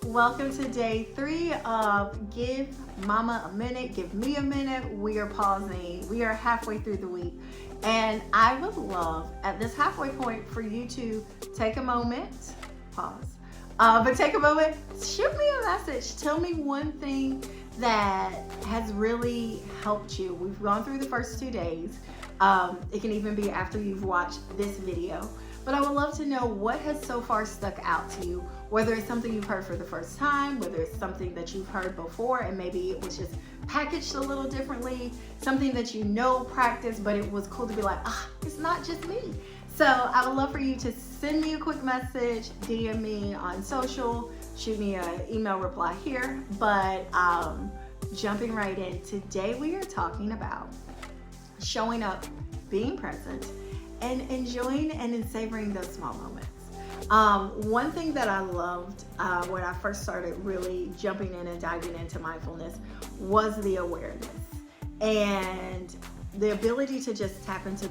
Welcome to day 3 of Give Mama a Minute, Give Me a Minute. We are pausing. We are halfway through the week. And I would love at this halfway point for you to take a moment, pause, but take a moment, shoot me a message. Tell me one thing that has really helped you. We've gone through the first 2 days. It can even be after you've watched this video. But I would love to know what has so far stuck out to you, whether it's something you've heard for the first time, whether it's something that you've heard before and maybe it was just packaged a little differently, something that you know practice, but it was cool to be like, it's not just me. So I would love for you to send me a quick message, DM me on social, shoot me an email reply here. But jumping right in, today we are talking about showing up, being present, and enjoying and savoring those small moments. One thing that I loved when I first started really jumping in and diving into mindfulness was the awareness and the ability to just tap into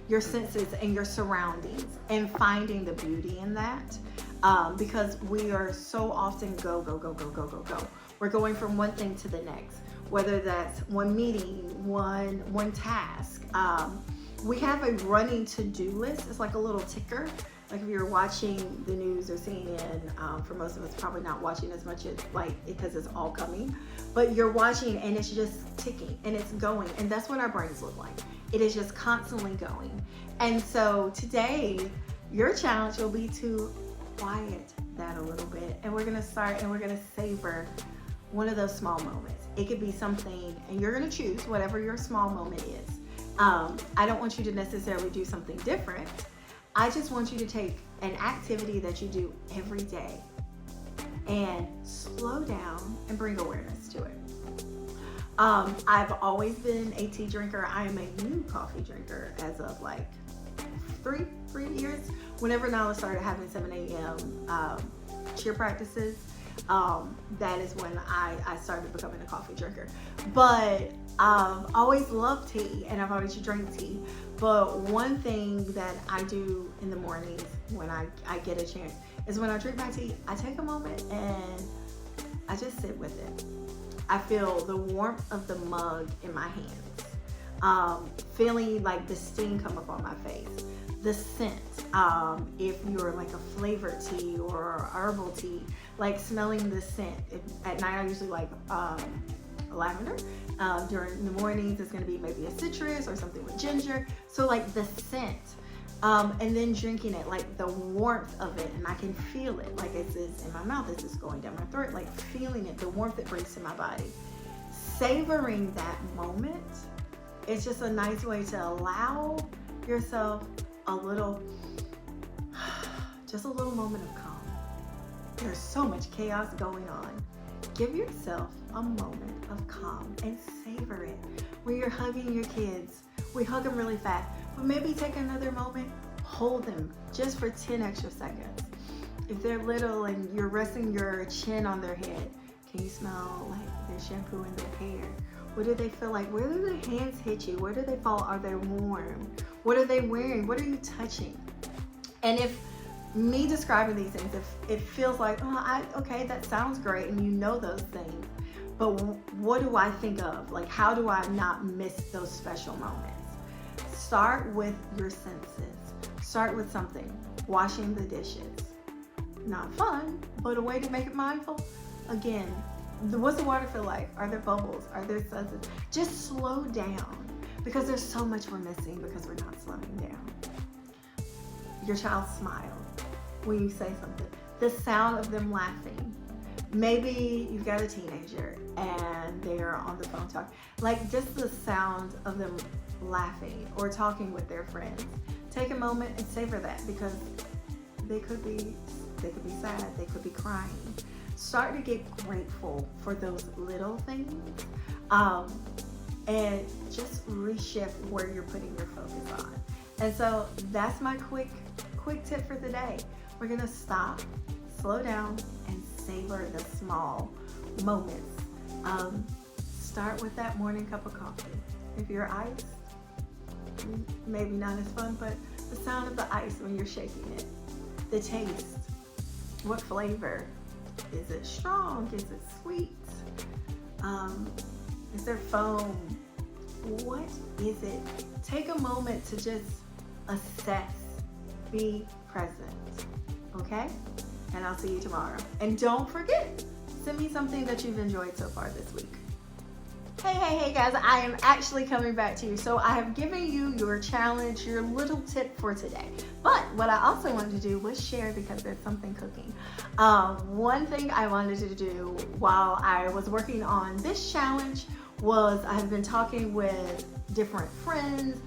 your senses and your surroundings and finding the beauty in that, because we are so often go. We're going from one thing to the next, whether that's one meeting, one task. We have a running to-do list. It's like a little ticker. Like if you're watching the news or CNN, for most of us probably not watching as much as because it's all coming, but you're watching and it's just ticking and it's going. And that's what our brains look like. It is just constantly going. And so today, your challenge will be to quiet that a little bit. And we're gonna start and we're gonna savor one of those small moments. It could be something, and you're gonna choose whatever your small moment is. I don't want you to necessarily do something different. I just want you to take an activity that you do every day and slow down and bring awareness to it. I've always been a tea drinker. I am a new coffee drinker as of three years. Whenever Nala started having 7 a.m. Cheer practices, that is when I started becoming a coffee drinker. But always loved tea and I've always drank tea. But one thing that I do in the mornings when I get a chance is when I drink my tea, I take a moment and I just sit with it. I feel the warmth of the mug in my hands, feeling like the steam come up on my face, the scent, if you're like a flavored tea or herbal tea, like smelling the scent. At night I usually like lavender. During the mornings it's going to be maybe a citrus or something with ginger. So like the scent, and then drinking it, like the warmth of it, and I can feel it, like it's in my mouth, it's just going down my throat, like feeling it, the warmth it brings to my body. Savoring that moment, it's just a nice way to allow yourself just a little moment of calm. There's so much chaos going on. Give yourself a moment of calm and savor it. When you're hugging your kids, we hug them really fast, but maybe take another moment, hold them just for 10 extra seconds. If they're little and you're resting your chin on their head, can you smell like their shampoo in their hair? What do they feel like? Where do their hands hit you? Where do they fall? Are they warm? What are they wearing? What are you touching? And if me describing these things, if it feels like, okay, that sounds great, and you know those things, but what do I think of? Like, how do I not miss those special moments? Start with your senses. Start with something. Washing the dishes. Not fun, but a way to make it mindful. Again, what's the water feel like? Are there bubbles? Are there suds? Just slow down, because there's so much we're missing because we're not slowing down. Your child smiles when you say something. The sound of them laughing. Maybe you've got a teenager and they're on the phone talking. Like just the sound of them laughing or talking with their friends. Take a moment and savor that, because they could be sad, they could be crying. Start to get grateful for those little things, and just reshift where you're putting your focus on. And so that's my quick tip for the day. We're gonna stop, slow down, and savor the small moments. Start with that morning cup of coffee. If you're iced, maybe not as fun, but the sound of the ice when you're shaking it, the taste, what flavor, Is it strong? Is it sweet? Is there foam? What is it? Take a moment to just assess, be present, okay? And I'll see you tomorrow. And don't forget, send me something that you've enjoyed so far this week. Hey guys, I am actually coming back to you. So I have given you your challenge, your little tip for today. But what I also wanted to do was share, because there's something cooking. One thing I wanted to do while I was working on this challenge was I have been talking with different friends,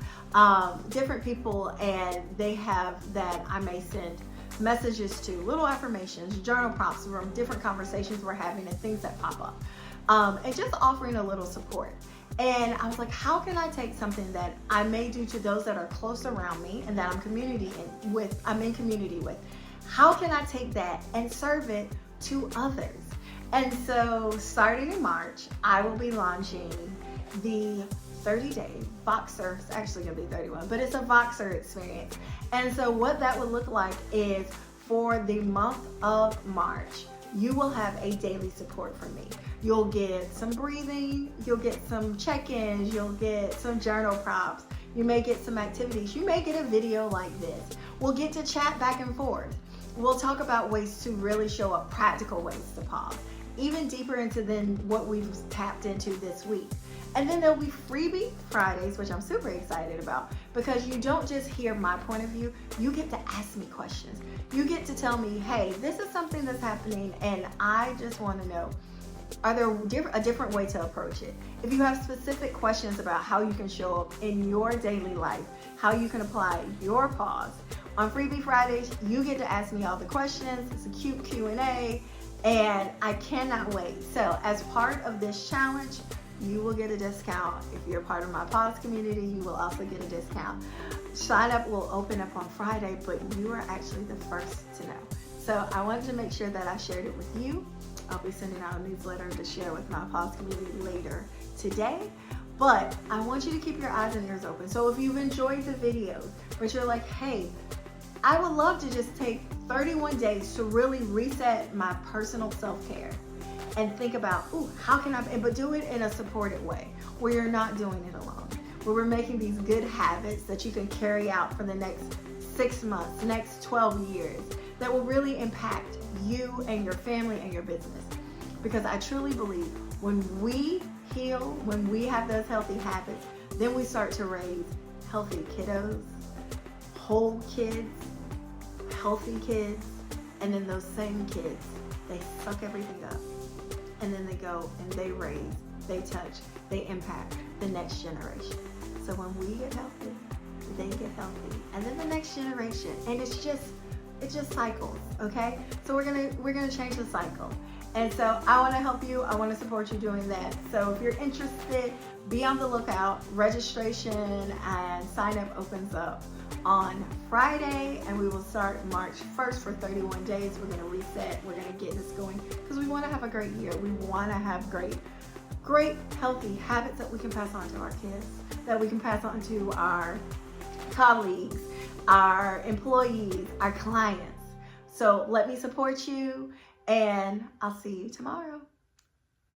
different people, and they have that I may send messages to, little affirmations, journal prompts from different conversations we're having and things that pop up. And just offering a little support. And I was like, how can I take something that I may do to those that are close around me and that I'm in community with? How can I take that and serve it to others? And so starting in March, I will be launching the 30-day Voxer. It's actually gonna be 31, but it's a Voxer experience. And so what that would look like is, for the month of March, you will have a daily support from me. You'll get some breathing, you'll get some check-ins, you'll get some journal prompts, you may get some activities, you may get a video like this. We'll get to chat back and forth. We'll talk about ways to really show up, practical ways to pause, even deeper into than what we've tapped into this week. And then there'll be freebie Fridays, which I'm super excited about, because you don't just hear my point of view, you get to ask me questions. You get to tell me, hey, this is something that's happening and I just want to know, are there a different way to approach it? If you have specific questions about how you can show up in your daily life, how you can apply your pause, on Freebie Fridays, you get to ask me all the questions. It's a cute Q&A, and I cannot wait. So as part of this challenge, you will get a discount. If you're part of my pause community, you will also get a discount. Sign up will open up on Friday, but you are actually the first to know. So I wanted to make sure that I shared it with you. I'll be sending out a newsletter to share with my pause community later today. But I want you to keep your eyes and ears open. So if you've enjoyed the videos, but you're like, hey, I would love to just take 31 days to really reset my personal self-care and think about, ooh, how can I, but do it in a supported way where you're not doing it alone, where we're making these good habits that you can carry out for the next 6 months, next 12 years, that will really impact you and your family and your business. Because I truly believe when we heal, when we have those healthy habits, then we start to raise healthy kiddos, whole kids, healthy kids, and then those same kids, they suck everything up. And then they go and they raise, they touch, they impact the next generation. So when we get healthy, they get healthy, and then the next generation, and it just cycles, okay? So we're gonna change the cycle. And so I wanna help you, I wanna support you doing that. So if you're interested, be on the lookout. Registration and sign up opens up on Friday, and we will start March 1st for 31 days. We're gonna reset, we're gonna get this going, because we wanna have a great year. We wanna have great healthy habits that we can pass on to our kids, that we can pass on to our colleagues, our employees, our clients. So let me support you, and I'll see you tomorrow.